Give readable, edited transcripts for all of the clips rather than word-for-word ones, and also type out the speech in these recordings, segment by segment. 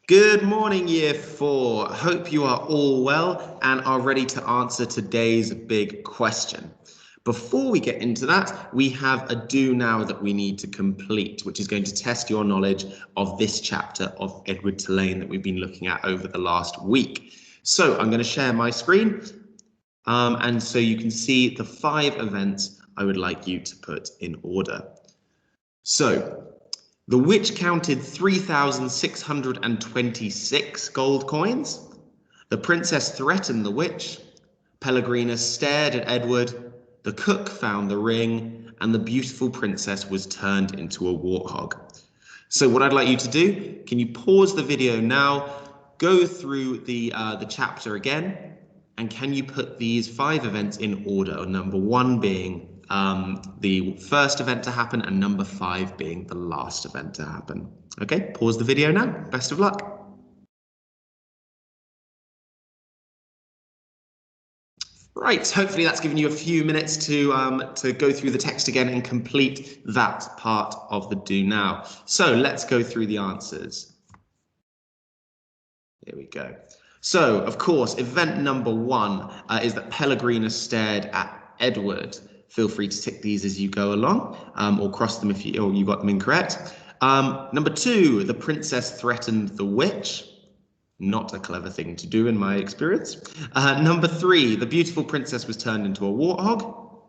Good morning, Year 4. Hope you are all well and are ready to answer today's big question. Before we get into that, we have a do now that we need to complete, which is going to test your knowledge of this chapter of Edward Tulane that we've been looking at over the last week. So I'm going to share my screen, and so you can see the 5 events I would like you to put in order. So, the witch counted 3,626 gold coins. The princess threatened the witch. Pellegrina stared at Edward. The cook found the ring, and the beautiful princess was turned into a warthog. So what I'd like you to do, can you pause the video now, go through the chapter again, and can you put these 5 events in order? Number 1 being the first event to happen, and number 5 being the last event to happen. Okay, pause the video now. Best of luck. Right, hopefully that's given you a few minutes to go through the text again and complete that part of the do now. So let's go through the answers. Here we go. So, of course, event number 1 is that Pellegrina stared at Edward. Feel free to tick these as you go along, or cross them if you got them incorrect. Number 2, the princess threatened the witch. Not a clever thing to do in my experience. Number 3, the beautiful princess was turned into a warthog.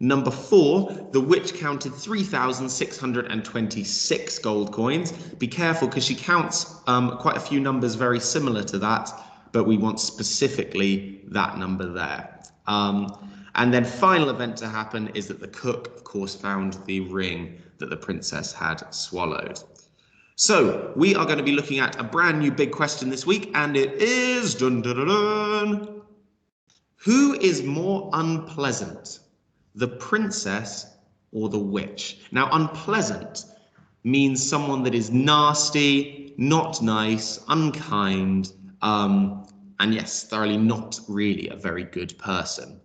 Number 4, the witch counted 3,626 gold coins. Be careful because she counts quite a few numbers very similar to that, but we want specifically that number there. And then final event to happen is that the cook, of course, found the ring that the princess had swallowed. So we are going to be looking at a brand new big question this week, and it is dun, dun, dun, dun. Who is more unpleasant, the princess or the witch? Now, unpleasant means someone that is nasty, not nice, unkind, and yes, thoroughly not really a very good person.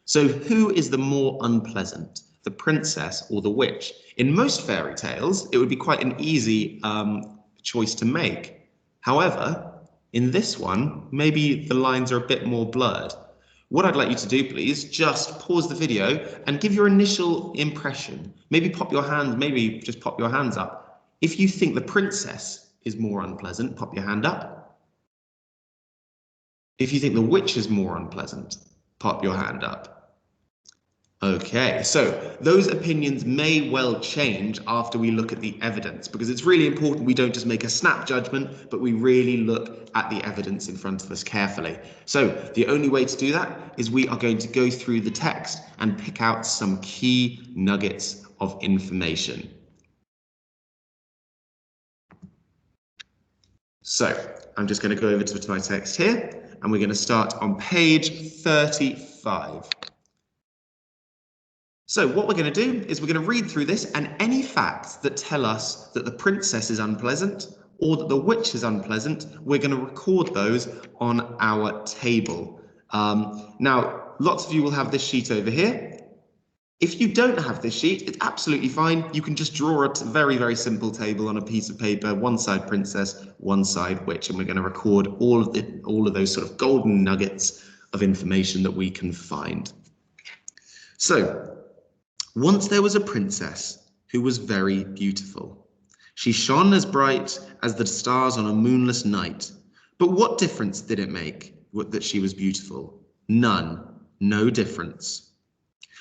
So who is the more unpleasant, the princess or the witch? In most fairy tales, it would be quite an easy choice to make. However, in this one, maybe the lines are a bit more blurred. What I'd like you to do, please, just pause the video and give your initial impression. Maybe just pop your hands up. If you think the princess is more unpleasant, pop your hand up. If you think the witch is more unpleasant, pop your hand up. Okay, so those opinions may well change after we look at the evidence, because it's really important we don't just make a snap judgment, but we really look at the evidence in front of us carefully. So the only way to do that is we are going to go through the text and pick out some key nuggets of information. So I'm just going to go over to my text here, and we're going to start on page 35. So what we're going to do is we're going to read through this, and any facts that tell us that the princess is unpleasant or that the witch is unpleasant, we're going to record those on our table. Now, lots of you will have this sheet over here. If you don't have this sheet, it's absolutely fine. You can just draw a very, very simple table on a piece of paper, one side princess, one side witch, and we're going to record all of those sort of golden nuggets of information that we can find. So, once there was a princess who was very beautiful. She shone as bright as the stars on a moonless night. But what difference did it make that she was beautiful? None. No difference.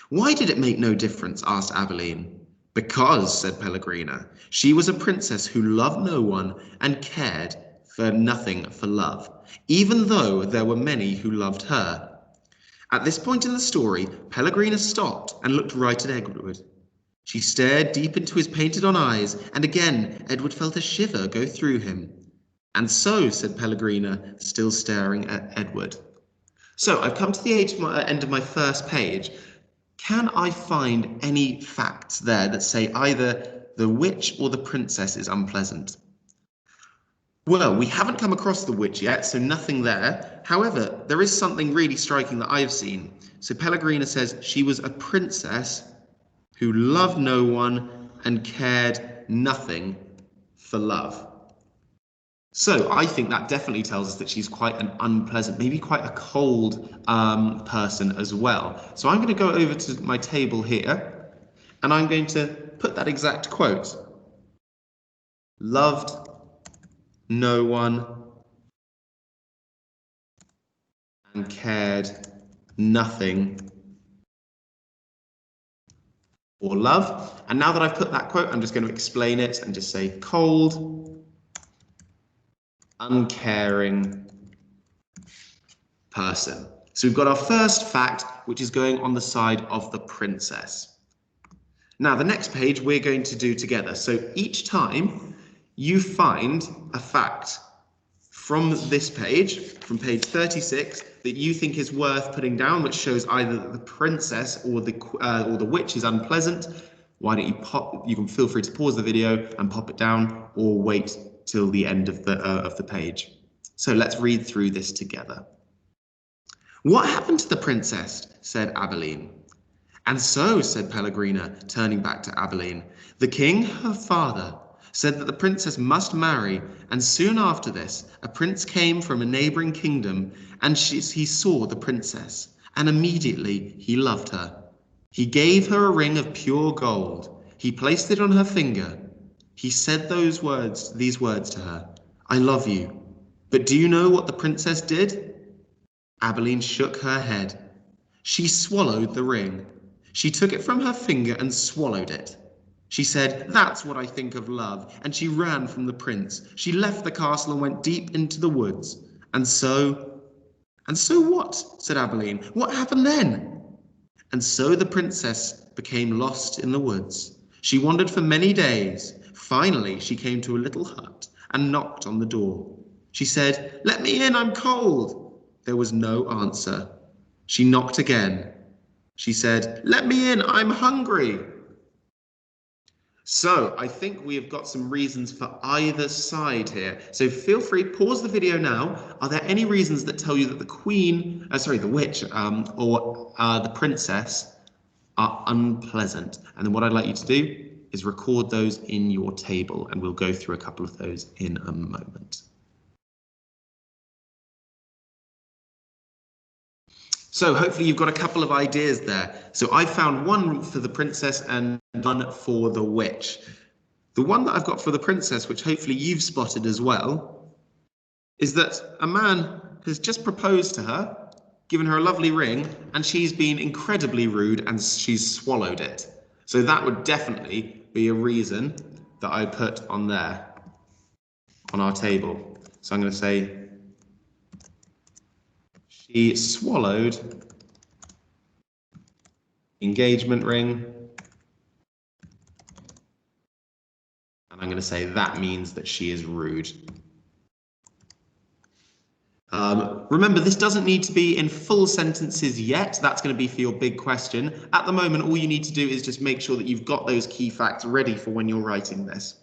Why did it make no difference? Asked Aveline. Because, said Pellegrina, she was a princess who loved no one and cared for nothing for love, even though there were many who loved her. At this point in the story, Pellegrina stopped and looked right at Edward. She stared deep into his painted-on eyes, and again Edward felt a shiver go through him. And so, said Pellegrina, still staring at Edward. So, I've come to the end of my first page. Can I find any facts there that say either the witch or the princess is unpleasant? Well, we haven't come across the witch yet, so nothing there. However, there is something really striking that I've seen. So Pellegrina says she was a princess who loved no one and cared nothing for love. So I think that definitely tells us that she's quite an unpleasant, maybe quite a cold person as well. So I'm going to go over to my table here and I'm going to put that exact quote. Loved no one and cared nothing for love. And now that I've put that quote, I'm just going to explain it and just say cold, uncaring person. So we've got our first fact, which is going on the side of the princess. Now, the next page we're going to do together. So each time you find a fact from this page, from page 36, that you think is worth putting down, which shows either that the princess or the witch is unpleasant, why don't you can feel free to pause the video and pop it down, or wait till the end of the page. So let's read through this together. What happened to the princess? Said Abeline. And so, said Pellegrina, turning back to Abeline, the king, her father, said that the princess must marry, and soon after this, a prince came from a neighboring kingdom, and he saw the princess, and immediately he loved her. He gave her a ring of pure gold. He placed it on her finger. He said these words to her, I love you. But do you know what the princess did? Abeline shook her head. She swallowed the ring. She took it from her finger and swallowed it. She said, that's what I think of love, and she ran from the prince. She left the castle and went deep into the woods. And so what? Said Abeline. What happened then? And so the princess became lost in the woods. She wandered for many days. Finally, she came to a little hut and knocked on the door. She said, let me in, I'm cold. There was no answer. She knocked again. She said, let me in, I'm hungry. So I think we have got some reasons for either side here. So feel free, pause the video now. Are there any reasons that tell you that the witch or the princess are unpleasant? And then what I'd like you to do is record those in your table, and we'll go through a couple of those in a moment. So hopefully you've got a couple of ideas there. So I found one for the princess and one for the witch. The one that I've got for the princess, which hopefully you've spotted as well, is that a man has just proposed to her, given her a lovely ring, and she's been incredibly rude and she's swallowed it. So that would definitely be a reason that I put on there, on our table. So I'm going to say, she swallowed engagement ring. And I'm going to say that means that she is rude. Remember, this doesn't need to be in full sentences yet. That's going to be for your big question. At the moment, all you need to do is just make sure that you've got those key facts ready for when you're writing this.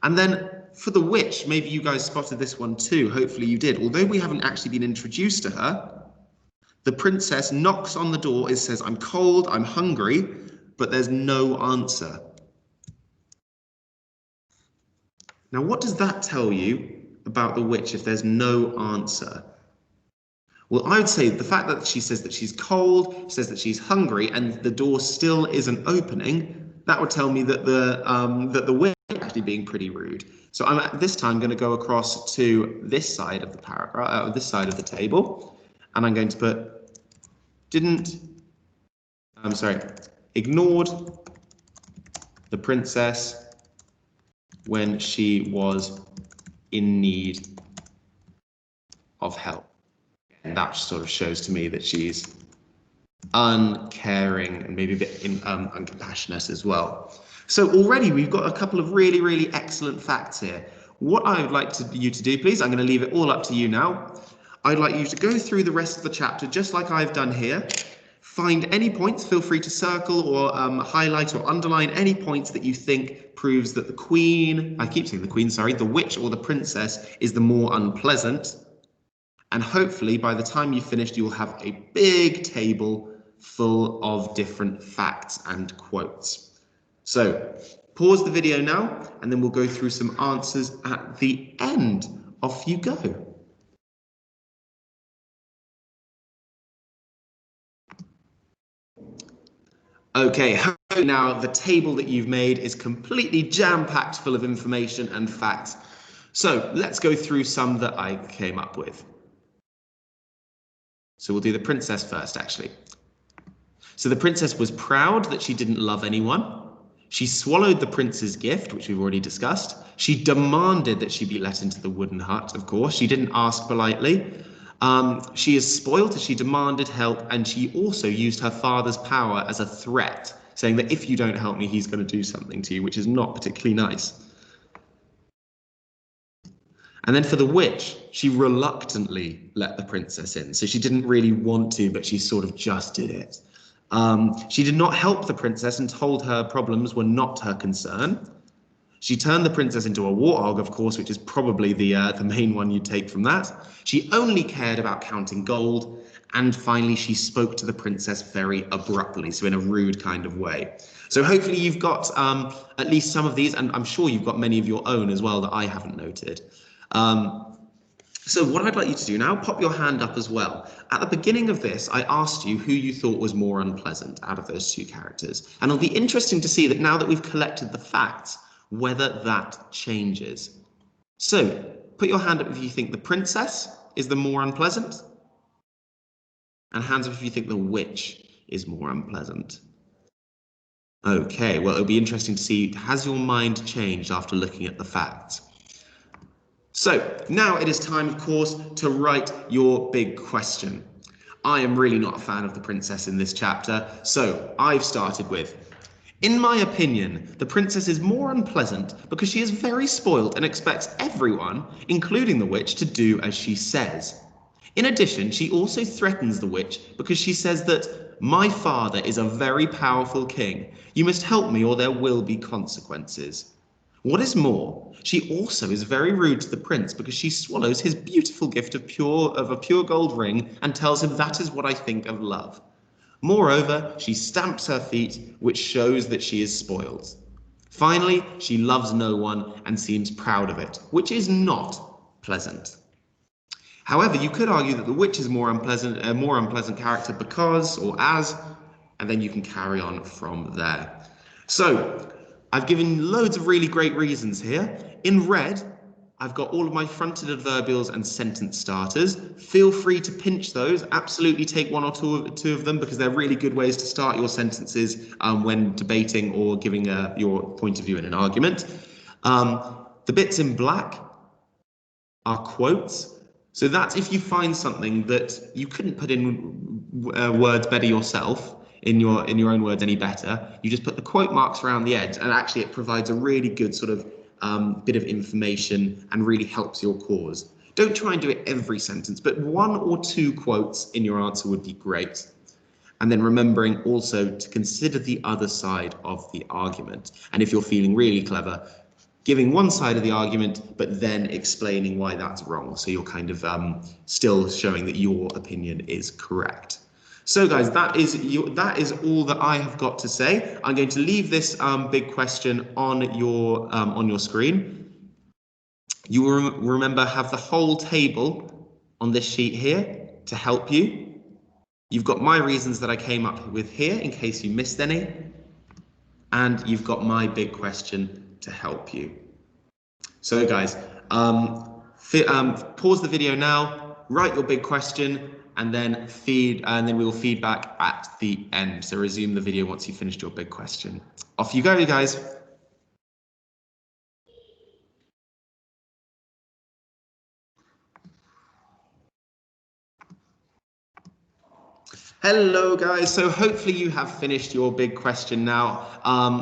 And then for the witch, maybe you guys spotted this one too. Hopefully you did. Although we haven't actually been introduced to her, the princess knocks on the door. It says, I'm cold, I'm hungry, but there's no answer. Now, what does that tell you about the witch if there's no answer? Well, I would say the fact that she says that she's cold, says that she's hungry, and the door still isn't opening, that would tell me that the witch is actually being pretty rude. So I'm at this time going to go across to this side of the paragraph, this side of the table, and I'm going to put ignored the princess when she was in need of help. And that sort of shows to me that she's uncaring and maybe a bit uncompassionate as well. So already we've got a couple of really, really excellent facts here. What I would like you to do, please, I'm going to leave it all up to you now. I'd like you to go through the rest of the chapter just like I've done here. Find any points, feel free to circle or highlight or underline any points that you think proves that the witch or the princess is the more unpleasant. And hopefully by the time you've finished, you'll have a big table full of different facts and quotes. So pause the video now, and then we'll go through some answers at the end Off you go. Okay, now the table that you've made is completely jam-packed full of information and facts. So let's go through some that I came up with. So we'll do the princess first, actually. So the princess was proud that she didn't love anyone. She swallowed the prince's gift, which we've already discussed. She demanded that she be let into the wooden hut, of course. She didn't ask politely. She is spoilt as she demanded help, and she also used her father's power as a threat, saying that if you don't help me, he's going to do something to you, which is not particularly nice. And then for the witch, she reluctantly let the princess in. So she didn't really want to, but she sort of just did it. She did not help the princess and told her problems were not her concern. She turned the princess into a warthog, of course, which is probably the main one you'd take from that. She only cared about counting gold. And finally, she spoke to the princess very abruptly, so in a rude kind of way. So hopefully you've got at least some of these, and I'm sure you've got many of your own as well that I haven't noted. So what I'd like you to do now, pop your hand up as well. At the beginning of this, I asked you who you thought was more unpleasant out of those two characters. And it'll be interesting to see that now that we've collected the facts, whether that changes. So put your hand up if you think the princess is the more unpleasant, and hands up if you think the witch is more unpleasant. Okay, well, it'll be interesting to see, has your mind changed after looking at the facts? So now it is time, of course, to write your big question. I am really not a fan of the princess in this chapter, so I've started with, in my opinion, the princess is more unpleasant because she is very spoiled and expects everyone, including the witch, to do as she says. In addition, she also threatens the witch because she says that my father is a very powerful king. You must help me or there will be consequences. What is more, she also is very rude to the prince because she swallows his beautiful gift of a pure gold ring and tells him that is what I think of love. Moreover, she stamps her feet, which shows that she is spoiled. Finally, she loves no one and seems proud of it, which is not pleasant. However, you could argue that the witch is a more unpleasant character because, or as, and then you can carry on from there. So, I've given loads of really great reasons here. In red, I've got all of my fronted adverbials and sentence starters. Feel free to pinch those. Absolutely take one or two of them because they're really good ways to start your sentences when debating or giving your point of view in an argument. The bits in black are quotes. So that's if you find something that you couldn't put in words better yourself, in your own words any better, you just put the quote marks around the edge, and actually it provides a really good sort of bit of information and really helps your cause. Don't try and do it every sentence, but one or two quotes in your answer would be great. And then remembering also to consider the other side of the argument. And if you're feeling really clever, giving one side of the argument, but then explaining why that's wrong. So you're kind of still showing that your opinion is correct. So guys, that is all that I have got to say. I'm going to leave this big question on your screen. You will remember have the whole table on this sheet here to help you. You've got my reasons that I came up with here in case you missed any, and you've got my big question to help you. So guys, pause the video now, write your big question, and then we will feed back at the end. So resume the video once you've finished your big question. Off you go, you guys. Hello guys, so hopefully you have finished your big question now.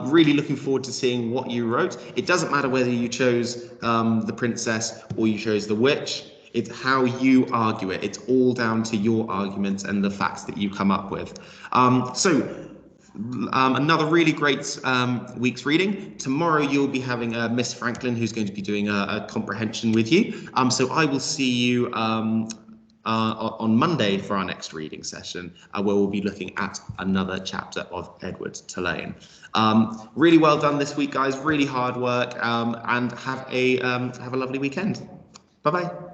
Really looking forward to seeing what you wrote. It doesn't matter whether you chose the princess or you chose the witch. It's how you argue it. It's all down to your arguments and the facts that you come up with. Another really great week's reading. Tomorrow you'll be having Miss Franklin who's going to be doing a comprehension with you. So I will see you on Monday for our next reading session, where we'll be looking at another chapter of Edward Tulane. Really well done this week, guys. Really hard work, and have a lovely weekend. Bye-bye.